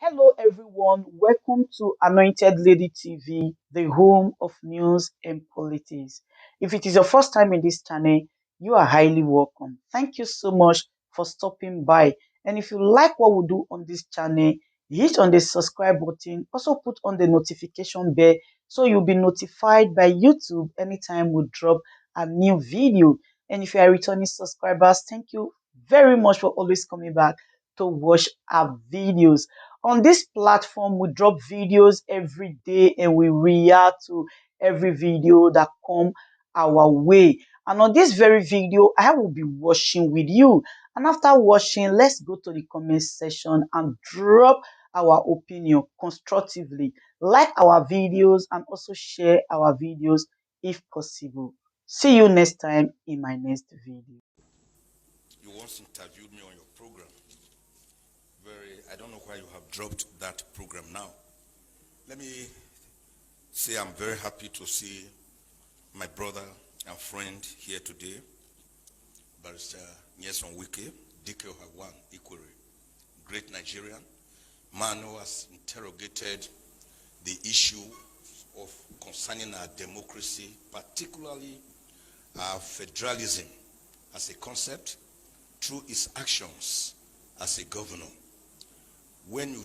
Hello, everyone. Welcome to Anointed Lady TV, the home of news and politics. If it is your first time in this channel, you are highly welcome. Thank you so much for stopping by. And if you like what we do on this channel, hit on the subscribe button. Also put on the notification bell so you'll be notified by YouTube anytime we drop a new video. And if you are returning subscribers, thank you very much for always coming back to watch our videos. On this platform, we drop videos every day and we react to every video that come our way. And on this very video, I will be watching with you. And after watching, let's go to the comment section and drop our opinion constructively. Like our videos and also share our videos if possible. See you next time in my next video. You once interviewed me on your program. I don't know why you have dropped that program now. Let me say I'm very happy to see my brother and friend here today, Barrister Nyesom Wike, Dike Hawan Ikwere, great Nigerian, man who has interrogated the issue of concerning our democracy, particularly our federalism as a concept, through his actions as a governor. When you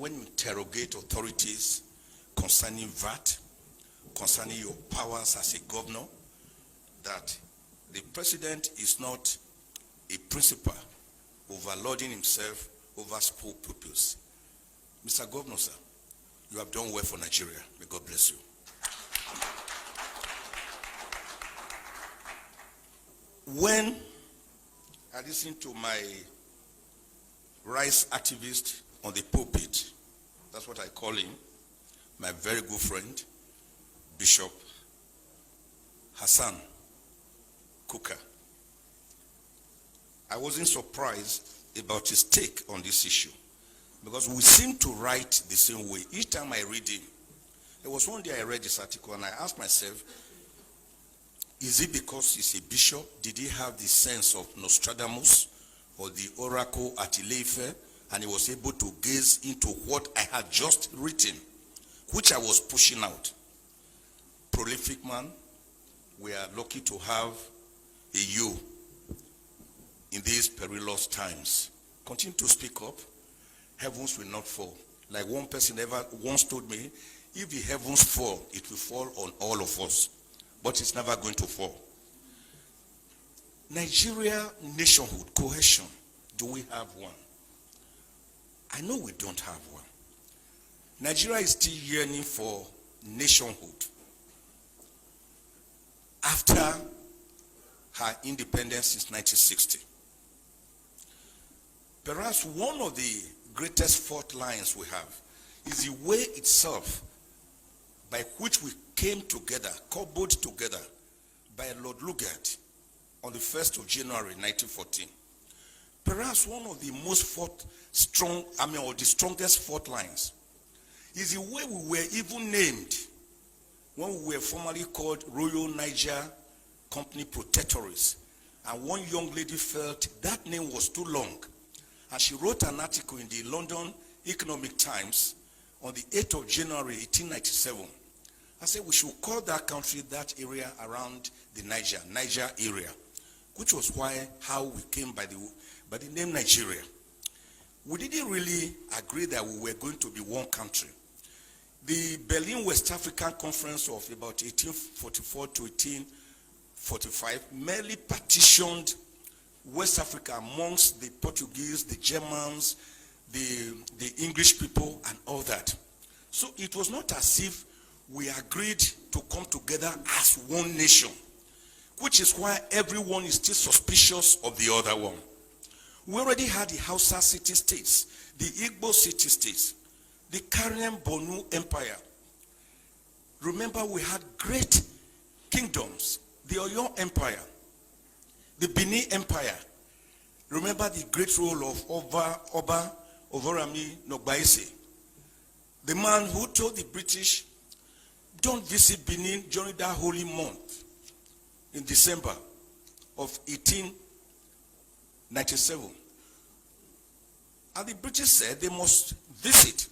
interrogate authorities concerning VAT, concerning your powers as a governor, that the president is not a principal overloading himself over small pupils. Mr. Governor, sir, you have done well for Nigeria. May God bless you. When I listened to my rights activist on the pulpit, that's what I call him, my very good friend, Bishop Hassan Kuka. I wasn't surprised about his take on this issue because we seem to write the same way. Each time I read him, there was one day I read this article and I asked myself, is it because he's a bishop? Did he have the sense of Nostradamus or the oracle at Ileife, and he was able to gaze into what I had just written, which I was pushing out? Prolific man, we are lucky to have a you in these perilous times. Continue to speak up. Heavens will not fall. Like one person ever once told me, if the heavens fall, it will fall on all of us. But it's never going to fall. Nigeria nationhood, cohesion, do we have one? I know we don't have one. Nigeria is still yearning for nationhood after her independence since 1960. Perhaps one of the greatest fault lines we have is the way itself by which we came together, cobbled together by Lord Lugard on the 1st of January 1914. Perhaps one of the most or the strongest fault lines is the way we were even named when we were formerly called Royal Niger Company Protectorates. And one young lady felt that name was too long. And she wrote an article in the London Economic Times on the 8th of January 1897. I said we should call that country, that area around the Niger area, which was how we came by the name Nigeria. We didn't really agree that we were going to be one country. The Berlin West African Conference of about 1844 to 1845 merely partitioned West Africa amongst the Portuguese, the Germans, the English people, and all that. So it was not as if we agreed to come together as one nation, which is why everyone is still suspicious of the other one. We already had the Hausa city-states, the Igbo city-states, the Karian Bonu Empire. Remember, we had great kingdoms, the Oyo Empire, the Benin Empire. Remember the great role of Oba Ovorami Nogbaise, the man who told the British, don't visit Benin during that holy month in December of 1897. And the British said they must visit.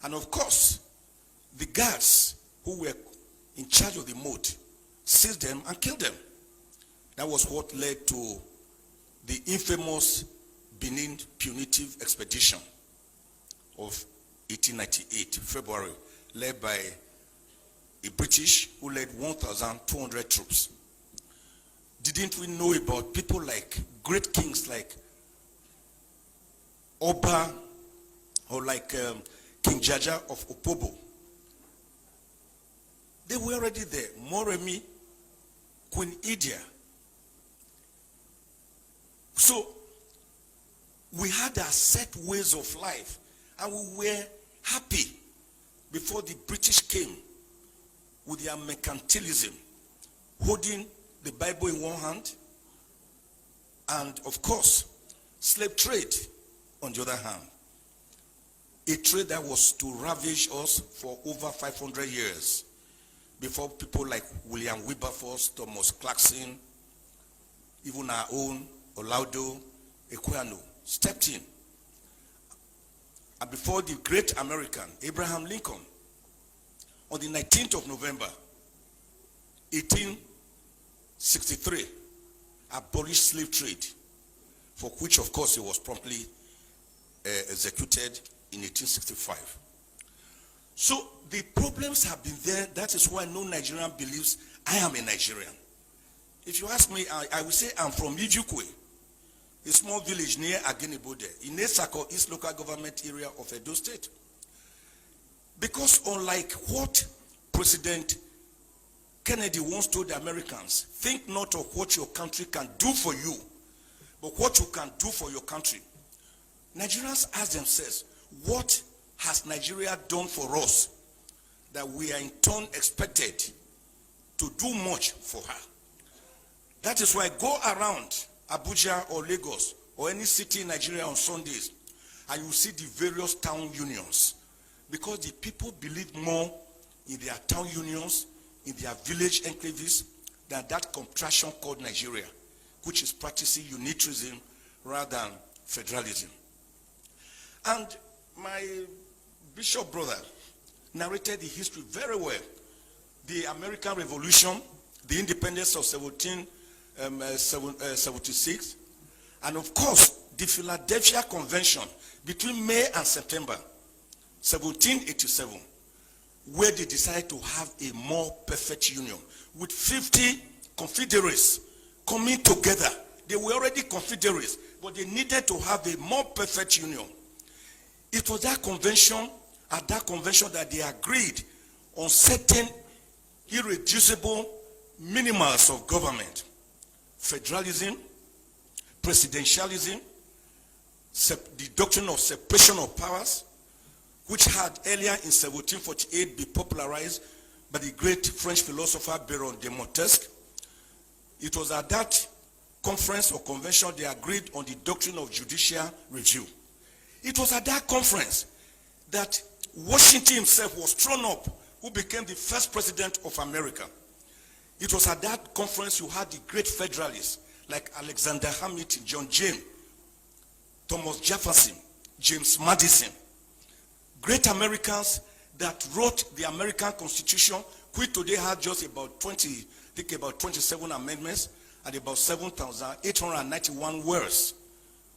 And of course, the guards who were in charge of the moat seized them and killed them. That was what led to the infamous Benin Punitive Expedition of 1898, February, led by a British who led 1,200 troops. Didn't we know about people like great kings like Oba or like King Jaja of Opobo? They were already there. Moremi, Queen Idia. So we had our set ways of life, and we were happy before the British came with their mercantilism, holding the Bible in one hand, and of course, slave trade on the other hand. A trade that was to ravage us for over 500 years before people like William Wilberforce, Thomas Clarkson, even our own Olaudo Equiano stepped in. And before the great American, Abraham Lincoln, on the 19th of November, 1863, abolished slave trade, for which, of course, he was promptly executed in 1865. So the problems have been there. That is why no Nigerian believes I am a Nigerian. If you ask me, I will say I'm from Ijukwe, a small village near Agenibode, in Esako, East Local Government Area of Edo State. Because unlike what President Kennedy once told the Americans, think not of what your country can do for you, but what you can do for your country. Nigerians ask themselves, what has Nigeria done for us that we are in turn expected to do much for her? That is why go around Abuja or Lagos or any city in Nigeria on Sundays and you see the various town unions, because the people believe more in their town unions, in their village enclaves, than that contraction called Nigeria, which is practicing unitarism rather than federalism. And my bishop brother narrated the history very well. The American Revolution, the independence of 1776, and of course, the Philadelphia Convention between May and September 1787, where they decided to have a more perfect union with 50 confederates coming together. They were already confederates, but they needed to have a more perfect union. It was that convention, at that convention, that they agreed on certain irreducible minimums of government: federalism, presidentialism, the doctrine of separation of powers, which had earlier in 1748 been popularized by the great French philosopher Baron de Montesquieu. It was at that conference or convention they agreed on the doctrine of judicial review. It was at that conference that Washington himself was thrown up, who became the first president of America. It was at that conference you had the great federalists like Alexander Hamilton, John James, Thomas Jefferson, James Madison. Great Americans that wrote the American Constitution, which today had just about 27 amendments and about 7,891 words.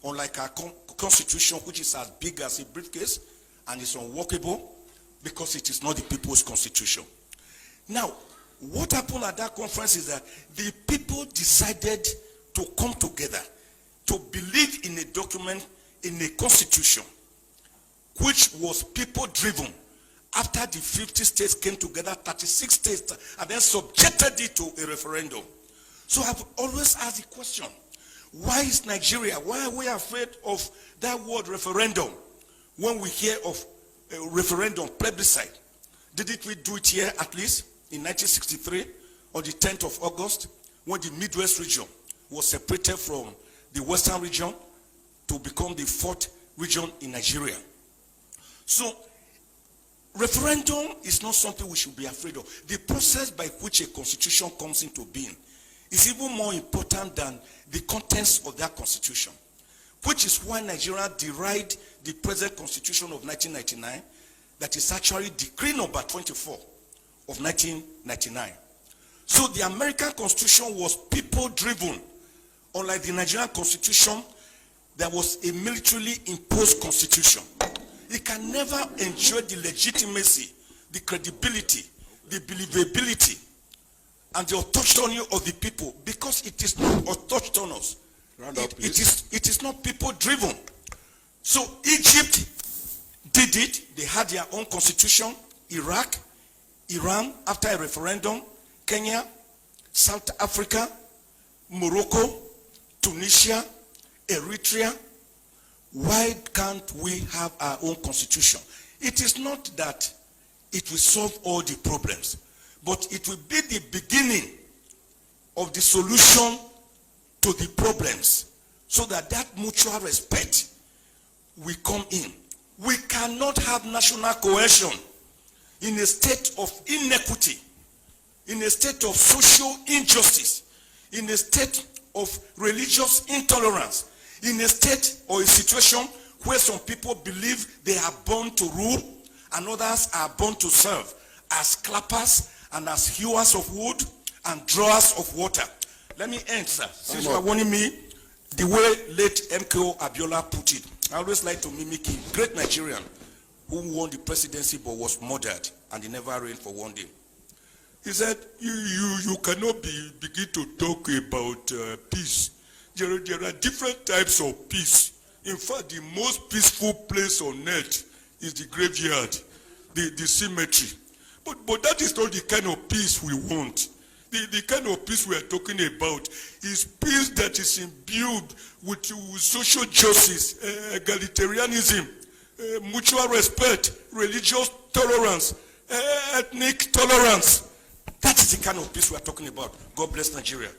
Unlike our Constitution, which is as big as a briefcase and is unworkable because it is not the people's constitution. Now, what happened at that conference is that the people decided to come together to believe in a document, in a constitution, which was people-driven. After the 50 states came together, 36 states, and then subjected it to a referendum. So I've always asked the question, why is Nigeria, why are we afraid of that word referendum when we hear of a referendum, plebiscite? Didn't we do it here at least in 1963 on the 10th of August when the Midwest region was separated from the Western region to become the fourth region in Nigeria? So referendum is not something we should be afraid of. The process by which a constitution comes into being is even more important than the contents of that constitution. which is why Nigeria derived the present constitution of 1999, that is actually Decree number 24 of 1999. So the American Constitution was people-driven. Unlike the Nigerian Constitution, there was a militarily imposed constitution. It can never enjoy the legitimacy, the credibility, the believability, and the autonomy of the people, because it is not autonomous. It is not people-driven. So Egypt did it. They had their own constitution. Iraq, Iran, after a referendum, Kenya, South Africa, Morocco, Tunisia, Eritrea. Why can't we have our own constitution? It is not that it will solve all the problems, but it will be the beginning of the solution to the problems, so that mutual respect will come in. We cannot have national cohesion in a state of inequity, in a state of social injustice, in a state of religious intolerance, in a state or a situation where some people believe they are born to rule and others are born to serve as clappers and as hewers of wood and drawers of water. Let me end, sir. Since you are warning me, the way late MKO Abiola put it, I always like to mimic him. Great Nigerian who won the presidency but was murdered and he never reigned for one day. He said, you cannot begin to talk about peace. There are different types of peace. In fact, the most peaceful place on earth is the graveyard, the cemetery. But that is not the kind of peace we want. The kind of peace we are talking about is peace that is imbued with social justice, egalitarianism, mutual respect, religious tolerance, ethnic tolerance. That is the kind of peace we are talking about. God bless Nigeria.